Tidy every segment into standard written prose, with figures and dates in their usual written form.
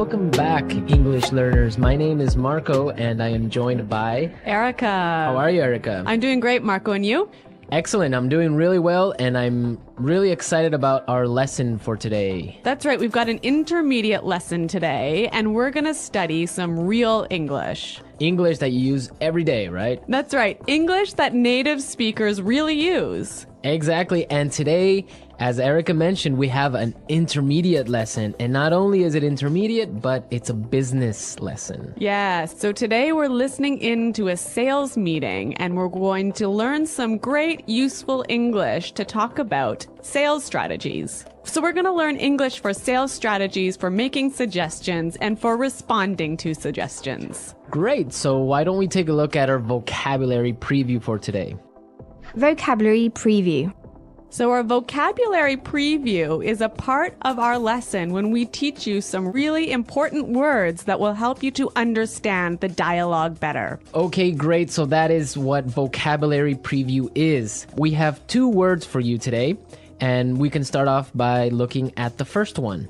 Welcome back, English learners. My name is Marco, and I am joined by Erica. How are you, Erica? I'm doing great, Marco, and you? Excellent. I'm doing really well, and I'm really excited about our lesson for today. That's right. We've got an intermediate lesson today, and we're going to study some real English. English that you use every day, right? That's right. English that native speakers really use. Exactly. And today, as Erica mentioned, we have an intermediate lesson. And not only is it intermediate, but it's a business lesson. Yes. So today we're listening in to a sales meeting, and we're going to learn some great useful English to talk about sales strategies. So we're going to learn English for sales strategies, for making suggestions, and for responding to suggestions. Great. So why don't we take a look at our vocabulary preview for today? Vocabulary preview. So our vocabulary preview is a part of our lesson when we teach you some really important words that will help you to understand the dialogue better. Okay, great. So that is what vocabulary preview is. We have 2 words for you today, and we can start off by looking at the first one.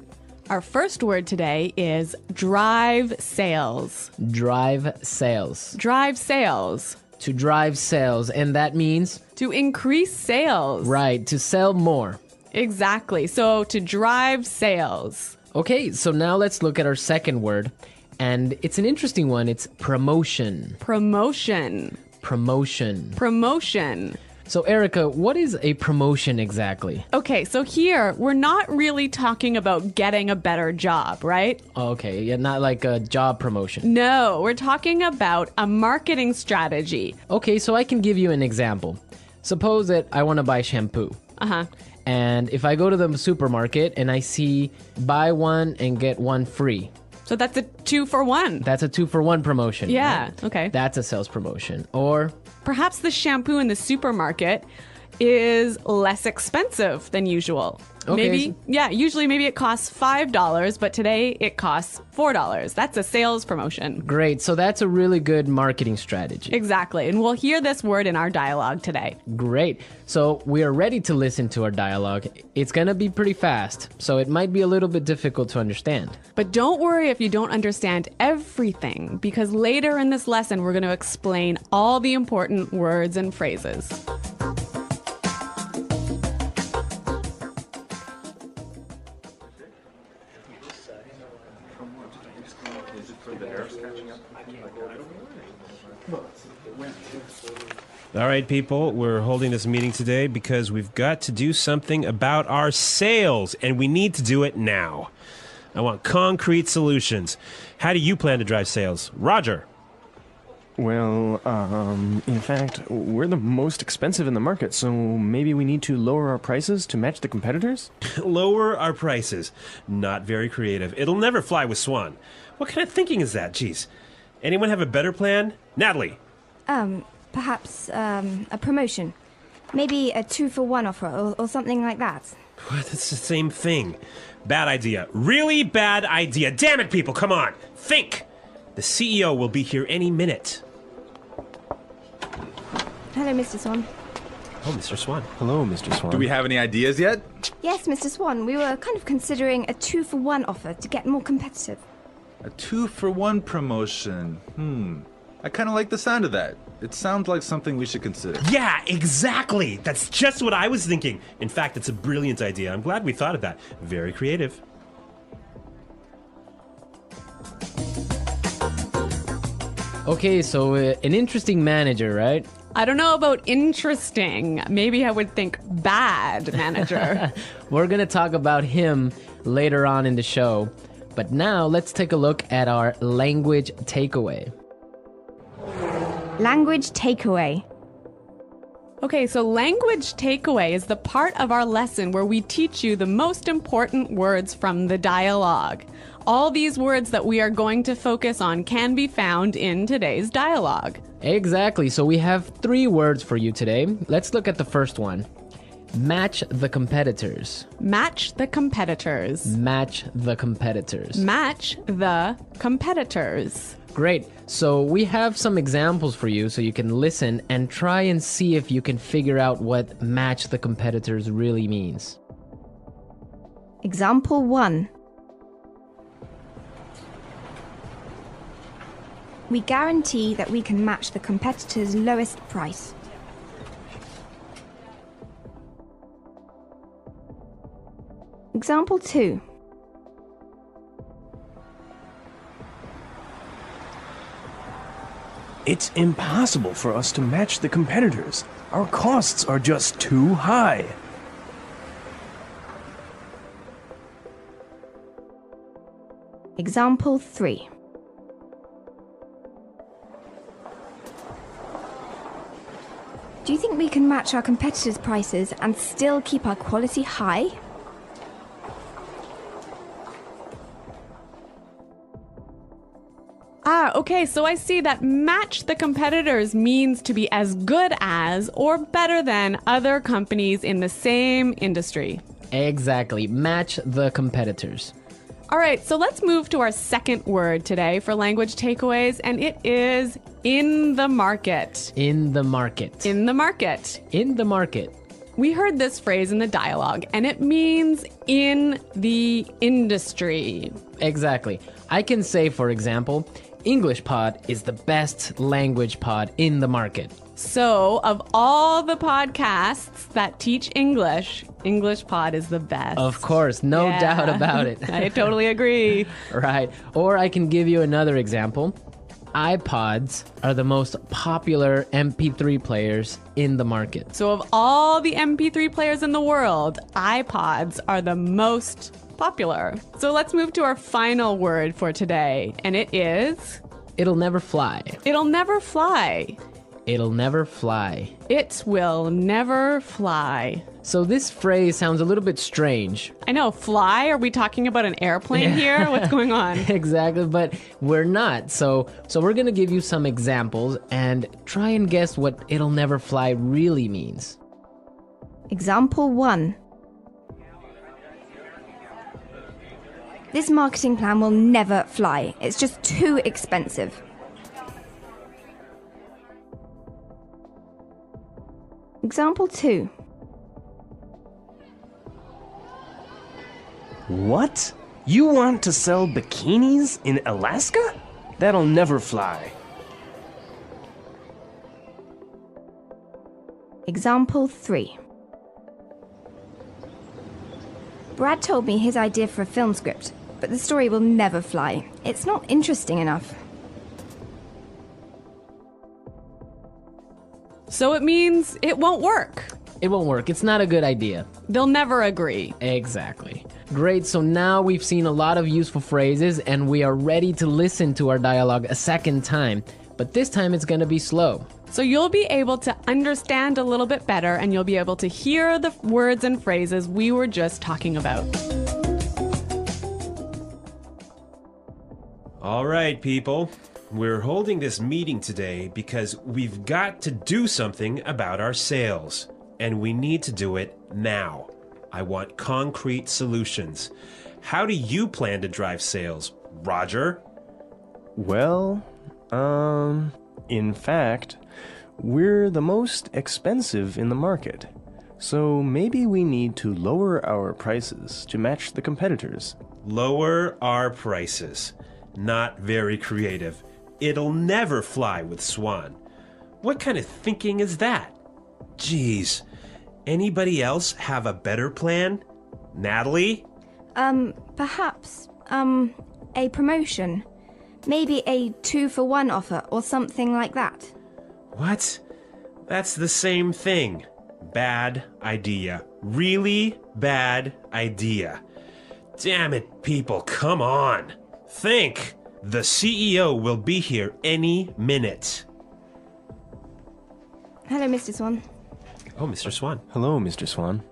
Our first word today is drive sales. Drive sales. Drive sales. To drive sales, and that means? To increase sales. Right, to sell more. Exactly. So to drive sales. Okay, so now let's look at our second word, and it's an interesting one. It's promotion. Promotion. Promotion. Promotion. So Erica, what is a promotion exactly? Okay, so here we're not really talking about getting a better job, right? Okay, yeah, not like a job promotion. No, we're talking about a marketing strategy. Okay, so I can give you an example. Suppose that I want to buy shampoo. And if I go to the supermarket and I see buy one and get one free. So that's a 2-for-1. That's a 2-for-1 promotion. Yeah, right? okay. That's a sales promotion. Or perhaps the shampoo in the supermarket is less expensive than usual. Okay. Usually maybe it costs $5, but today it costs $4. That's a sales promotion. Great. So that's a really good marketing strategy. Exactly. And we'll hear this word in our dialogue today. Great. So we are ready to listen to our dialogue. It's going to be pretty fast, so it might be a little bit difficult to understand. But don't worry if you don't understand everything, because later in this lesson, we're going to explain all the important words and phrases. All right, people, we're holding this meeting today because we've got to do something about our sales, and we need to do it now. I want concrete solutions. How do you plan to drive sales? Roger. Well, in fact, we're the most expensive in the market, so maybe we need to lower our prices to match the competitors? Lower our prices. Not very creative. It'll never fly with Swan. What kind of thinking is that? Jeez. Anyone have a better plan? Natalie. Perhaps a promotion. Maybe a 2-for-1 offer or something like that. What? It's the same thing. Bad idea. Really bad idea. Damn it, people, come on. Think. The CEO will be here any minute. Hello, Mr. Swan. Oh, Mr. Swan. Hello, Mr. Swan. Do we have any ideas yet? Yes, Mr. Swan. We were kind of considering a 2-for-1 offer to get more competitive. A 2-for-1 promotion. I kind of like the sound of that. It sounds like something we should consider. Yeah, exactly. That's just what I was thinking. In fact, it's a brilliant idea. I'm glad we thought of that. Very creative. Okay, so an interesting manager, right? I don't know about interesting. Maybe I would think bad manager. We're going to talk about him later on in the show. But now let's take a look at our language takeaway. Language takeaway. Okay, so language takeaway is the part of our lesson where we teach you the most important words from the dialogue. All these words that we are going to focus on can be found in today's dialogue. Exactly. So we have 3 words for you today. Let's look at the first one. Match the competitors. Match the competitors. Match the competitors. Match the competitors. Great. So we have some examples for you so you can listen and try and see if you can figure out what match the competitors really means. Example 1. We guarantee that we can match the competitor's lowest price. Example 2. It's impossible for us to match the competitors. Our costs are just too high. Example 3. Do you think we can match our competitors' prices and still keep our quality high? Okay, so I see that match the competitors means to be as good as or better than other companies in the same industry. Exactly. Match the competitors. All right, so let's move to our second word today for language takeaways, and it is in the market. In the market. In the market. In the market. We heard this phrase in the dialogue, and it means in the industry. Exactly. I can say, for example, English Pod is the best language pod in the market. So, of all the podcasts that teach English, English Pod is the best. Of course, no Yeah. doubt about it. I totally agree. Right. Or I can give you another example. iPods are the most popular MP3 players in the market. So, of all the MP3 players in the world, iPods are the most popular. So, let's move to our final word for today, and it is It'll never fly. it'll never fly. It'll never fly. It will never fly. So this phrase sounds a little bit strange. I know, fly? Are we talking about an airplane here? What's going on? Exactly, but we're not. So we're going to give you some examples and try and guess what it'll never fly really means. Example 1. This marketing plan will never fly. It's just too expensive. Example 2. What? You want to sell bikinis in Alaska? That'll never fly. Example 3. Brad told me his idea for a film script, but the story will never fly. It's not interesting enough. So it means it won't work. It won't work. It's not a good idea. They'll never agree. Exactly. Great, so now we've seen a lot of useful phrases and we are ready to listen to our dialogue a second time. But this time it's going to be slow. So you'll be able to understand a little bit better and you'll be able to hear the words and phrases we were just talking about. All right, people. We're holding this meeting today because we've got to do something about our sales. And we need to do it now. I want concrete solutions. How do you plan to drive sales, Roger? Well, in fact, we're the most expensive in the market. So maybe we need to lower our prices to match the competitors. Lower our prices. Not very creative. It'll never fly with Swan. What kind of thinking is that? Geez. Anybody else have a better plan? Natalie? Perhaps, a promotion. Maybe a 2-for-1 offer or something like that. What? That's the same thing. Bad idea. Really bad idea. Damn it, people, come on. Think. The CEO will be here any minute. Hello, Mr. Swan. Oh, Mr. Swan. Hello, Mr. Swan.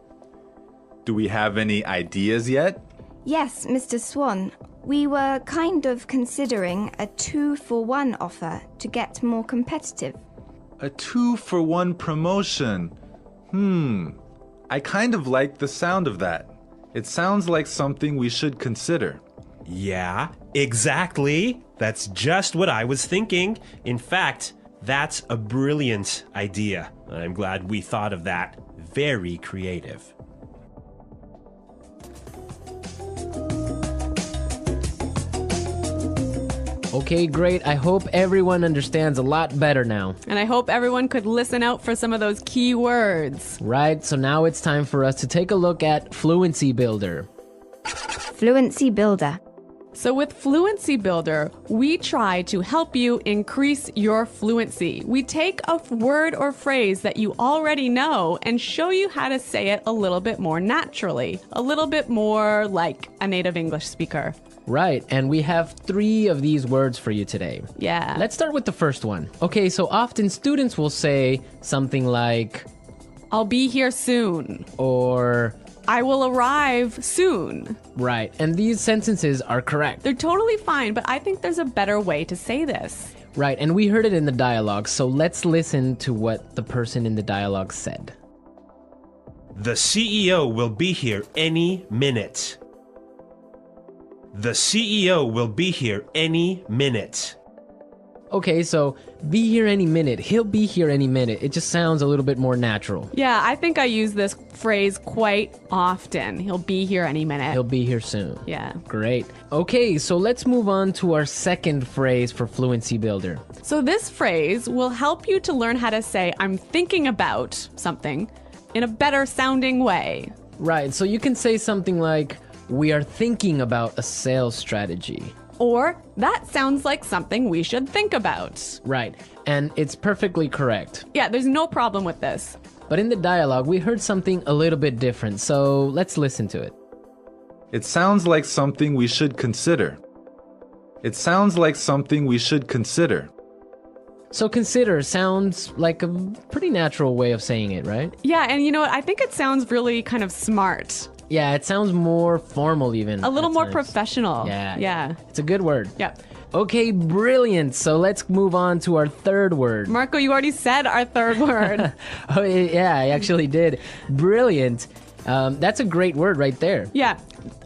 Do we have any ideas yet? Yes, Mr. Swan. We were kind of considering a 2-for-1 offer to get more competitive. A 2-for-1 promotion. I kind of like the sound of that. It sounds like something we should consider. Yeah, exactly. That's just what I was thinking. In fact, that's a brilliant idea. I'm glad we thought of that. Very creative. Okay, great. I hope everyone understands a lot better now. And I hope everyone could listen out for some of those key words. Right, so now it's time for us to take a look at Fluency Builder. Fluency Builder. So with Fluency Builder, we try to help you increase your fluency. We take a word or phrase that you already know and show you how to say it a little bit more naturally, a little bit more like a native English speaker. Right, and we have 3 of these words for you today. Yeah. Let's start with the first one. Okay, so often students will say something like, I'll be here soon. or, I will arrive soon. right, and these sentences are correct. They're totally fine, but I think there's a better way to say this. Right, and we heard it in the dialogue, so let's listen to what the person in the dialogue said. The CEO will be here any minute. The CEO will be here any minute. Okay, so be here any minute. He'll be here any minute. It just sounds a little bit more natural. Yeah, I think I use this phrase quite often. He'll be here any minute. He'll be here soon. Yeah. Great. Okay, so let's move on to our second phrase for Fluency Builder. So this phrase will help you to learn how to say I'm thinking about something in a better sounding way. Right, so you can say something like, we are thinking about a sales strategy. Or that sounds like something we should think about. Right, and it's perfectly correct. Yeah, there's no problem with this. But in the dialogue, we heard something a little bit different, so let's listen to it. It sounds like something we should consider. It sounds like something we should consider. So consider sounds like a pretty natural way of saying it, right? Yeah, and you know what? I think it sounds really kind of smart. Yeah, it sounds more formal even. A little at more times. professional. Yeah. Yeah. It's a good word. Yeah. Okay, brilliant. So let's move on to our third word. Marco, you already said our third word. Oh, yeah, I actually did. Brilliant. That's a great word right there. Yeah.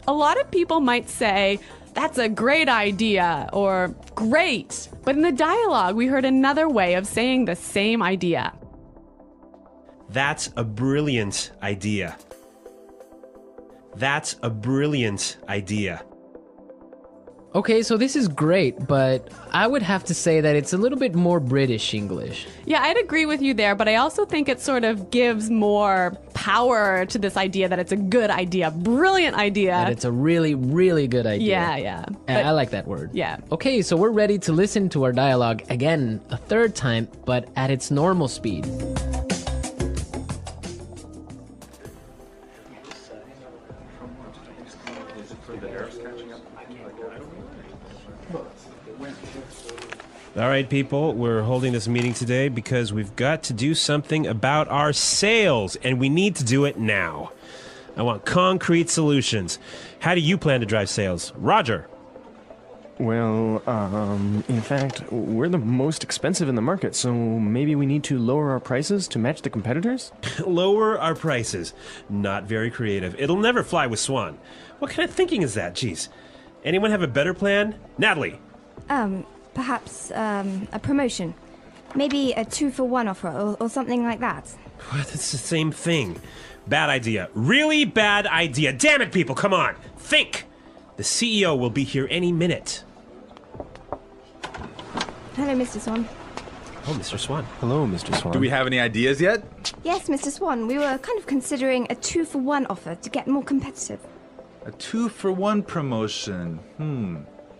A lot of people might say, that's a great idea or great. But in the dialogue, we heard another way of saying the same idea. That's a brilliant idea. That's a brilliant idea. Okay, so this is great, but I would have to say that it's a little bit more British English. Yeah, I'd agree with you there, but I also think it sort of gives more power to this idea that it's a good idea, brilliant idea. That it's a really, really good idea. Yeah. And But- I like that word. Yeah. Okay, so we're ready to listen to our dialogue again a third time, but at its normal speed. All right, people, we're holding this meeting today because we've got to do something about our sales, and we need to do it now. I want concrete solutions. How do you plan to drive sales? Roger. Well, in fact, we're the most expensive in the market, so maybe we need to lower our prices to match the competitors? Lower our prices. Not very creative. It'll never fly with Swan. What kind of thinking is that? Jeez. Anyone have a better plan? Natalie. Perhaps a promotion. Maybe a 2-for-1 offer or something like that. What? It's the same thing. Bad idea. Really bad idea. Damn it, people, come on. Think. The CEO will be here any minute. Hello, Mr. Swan. Oh, Mr. Swan. Hello, Mr. Swan. Do we have any ideas yet? Yes, Mr. Swan, we were kind of considering a 2-for-1 offer to get more competitive. A 2-for-1 promotion.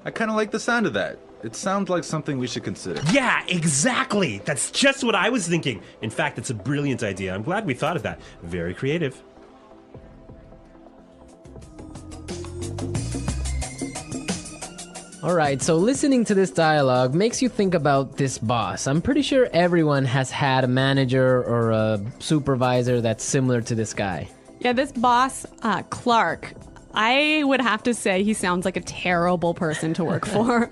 I kind of like the sound of that. It sounds like something we should consider. Yeah, exactly. That's just what I was thinking. In fact, it's a brilliant idea. I'm glad we thought of that. Very creative. All right, so listening to this dialogue makes you think about this boss. I'm pretty sure everyone has had a manager or a supervisor that's similar to this guy. Yeah, this boss, Clark, I would have to say he sounds like a terrible person to work for.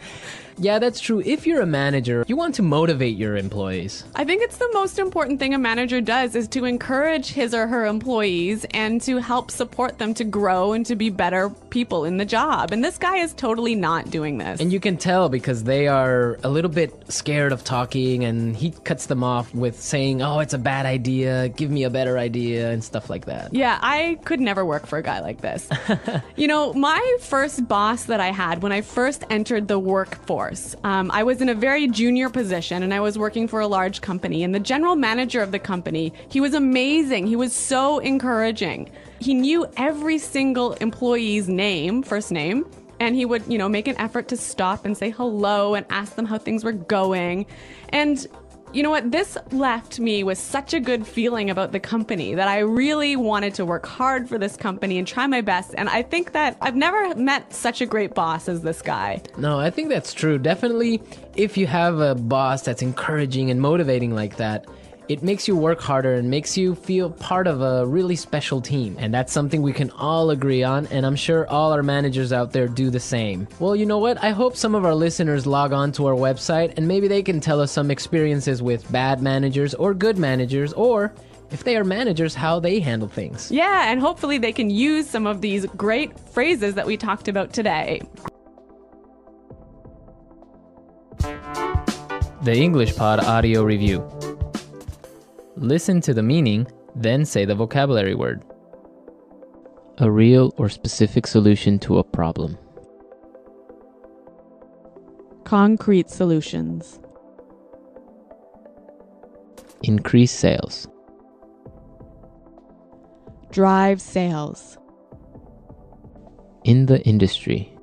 Yeah, that's true. If you're a manager, you want to motivate your employees. I think it's the most important thing a manager does is to encourage his or her employees and to help support them to grow and to be better people in the job. And this guy is totally not doing this. And you can tell because they are a little bit scared of talking, and he cuts them off with saying, oh, it's a bad idea, give me a better idea, and stuff like that. Yeah, I could never work for a guy like this. You know, my first boss that I had when I first entered the workforce, course. I was in a very junior position and I was working for a large company, and the general manager of the company, he was amazing. He was so encouraging. He knew every single employee's name, first name, and he would, make an effort to stop and say hello and ask them how things were going. And you know what? This left me with such a good feeling about the company that I really wanted to work hard for this company and try my best. And I think that I've never met such a great boss as this guy. No, I think that's true. Definitely, if you have a boss that's encouraging and motivating like that, it makes you work harder and makes you feel part of a really special team. And that's something we can all agree on, and I'm sure all our managers out there do the same. Well, you know what? I hope some of our listeners log on to our website and maybe they can tell us some experiences with bad managers or good managers, or if they are managers, how they handle things. Yeah, and hopefully they can use some of these great phrases that we talked about today. The English Pod Audio Review. Listen to the meaning, then say the vocabulary word. A real or specific solution to a problem. Concrete solutions. Increase sales. Drive sales. In the industry.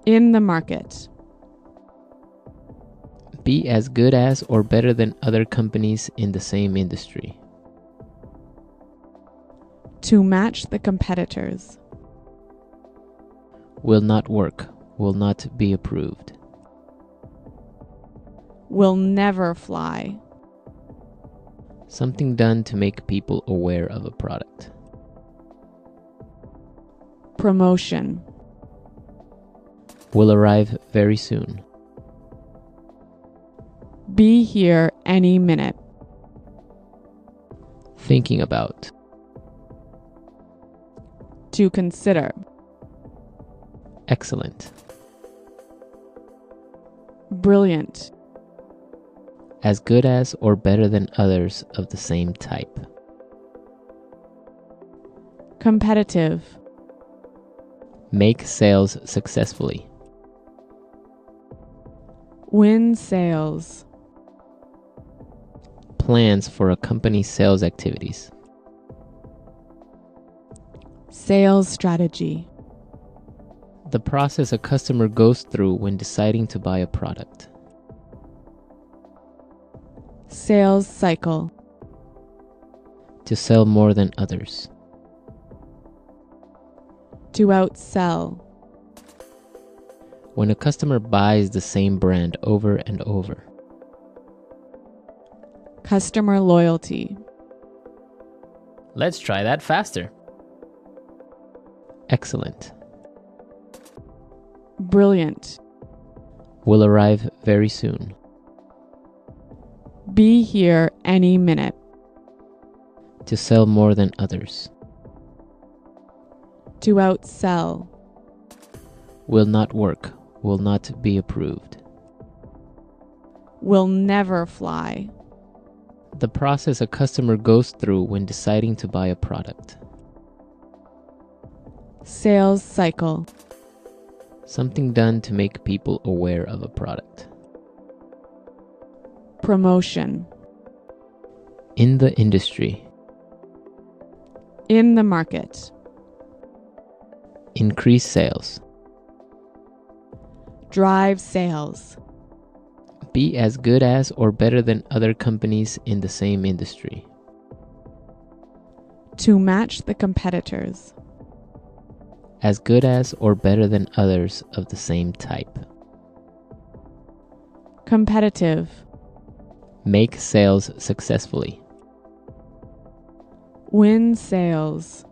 In the market. Be as good as or better than other companies in the same industry. To match the competitors. Will not work. Will not be approved. Will never fly. Something done to make people aware of a product. Promotion. Will arrive very soon. Be here any minute. Thinking about. To consider. Excellent. Brilliant. As good as or better than others of the same type. Competitive. Make sales successfully. Win sales. Plans for a company's sales activities. Sales strategy. The process a customer goes through when deciding to buy a product. Sales cycle. To sell more than others. To outsell. When a customer buys the same brand over and over. Customer loyalty. Let's try that faster. Excellent. Brilliant. Will arrive very soon. Be here any minute. To sell more than others. To outsell. Will not work. Will not be approved. Will never fly. The process a customer goes through when deciding to buy a product. Sales cycle. Something done to make people aware of a product. Promotion. In the industry. In the market. Increase sales. Drive sales. Be as good as or better than other companies in the same industry. To match the competitors. As good as or better than others of the same type. Competitive. Make sales successfully. Win sales.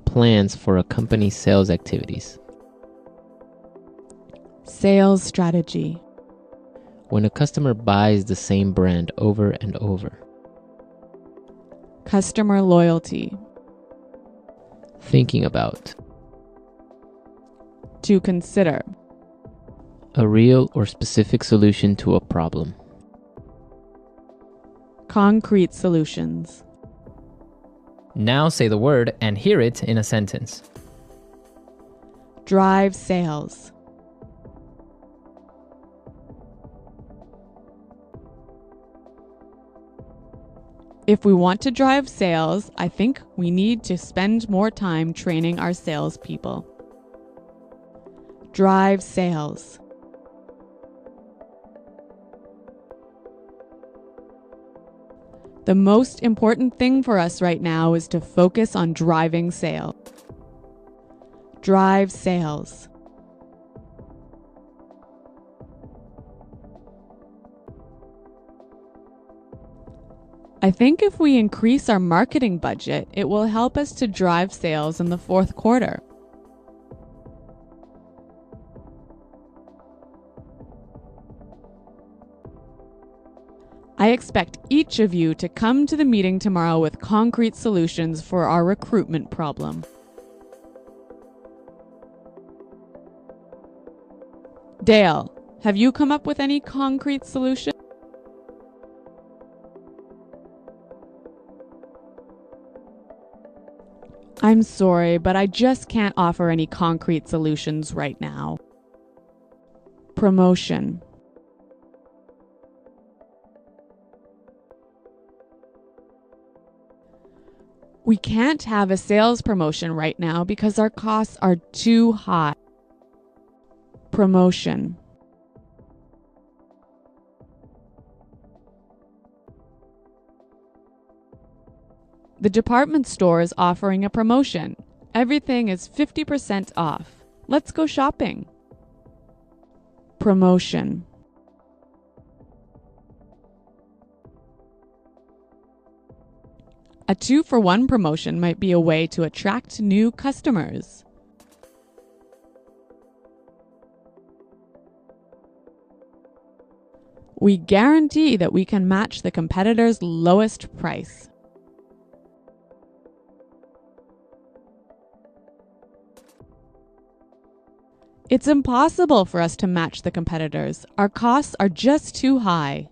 Plans for a company's sales activities. Sales strategy. When a customer buys the same brand over and over. Customer loyalty. Thinking about. To consider. A real or specific solution to a problem. Concrete solutions. Now say the word and hear it in a sentence. Drive sales. If we want to drive sales, I think we need to spend more time training our salespeople. Drive sales. The most important thing for us right now is to focus on driving sales. Drive sales. I think if we increase our marketing budget, it will help us to drive sales in the fourth quarter. I expect each of you to come to the meeting tomorrow with concrete solutions for our recruitment problem. Dale, have you come up with any concrete solution? I'm sorry, but I just can't offer any concrete solutions right now. Promotion. We can't have a sales promotion right now because our costs are too high. Promotion. The department store is offering a promotion. Everything is 50% off. Let's go shopping. Promotion. A 2-for-1 promotion might be a way to attract new customers. We guarantee that we can match the competitor's lowest price. It's impossible for us to match the competitors. Our costs are just too high.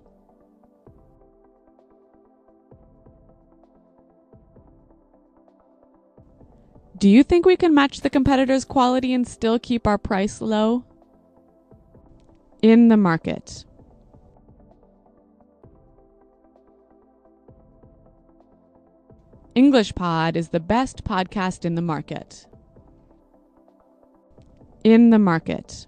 Do you think we can match the competitors' quality and still keep our price low? In the market. English Pod is the best podcast in the market. In the market.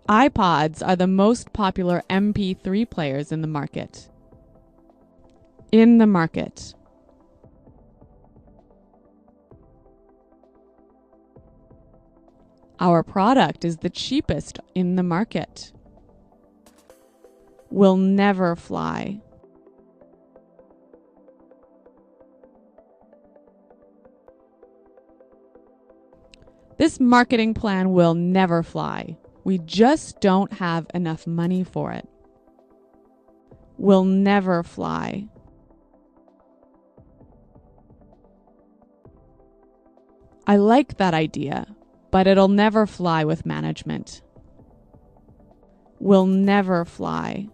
iPods are the most popular MP3 players in the market. In the market. Our product is the cheapest in the market. Will never fly. This marketing plan will never fly. We just don't have enough money for it. Will never fly. I like that idea, but it'll never fly with management. Will never fly.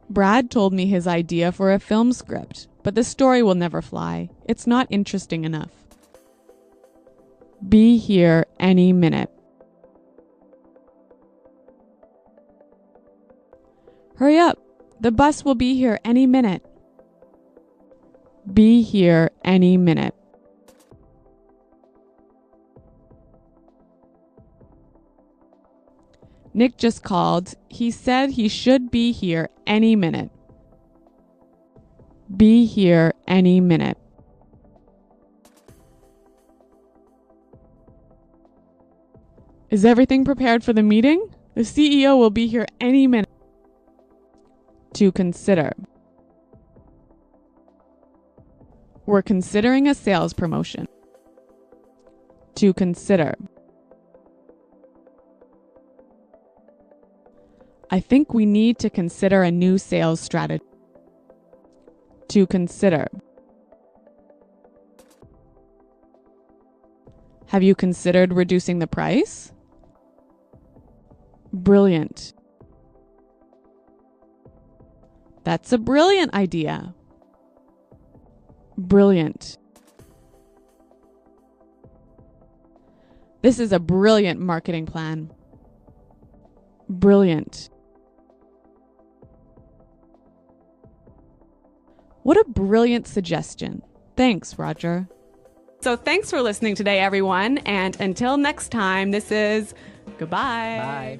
Brad told me his idea for a film script, but the story will never fly. It's not interesting enough. Be here any minute. Hurry up! The bus will be here any minute. Be here any minute. Nick just called. He said he should be here any minute. Be here any minute. Is everything prepared for the meeting? The CEO will be here any minute. To consider. We're considering a sales promotion. To consider. I think we need to consider a new sales strategy. To consider. Have you considered reducing the price? Brilliant. That's a brilliant idea. Brilliant. This is a brilliant marketing plan. Brilliant. What a brilliant suggestion. Thanks, Roger. So thanks for listening today, everyone. And until next time, this is goodbye. Bye.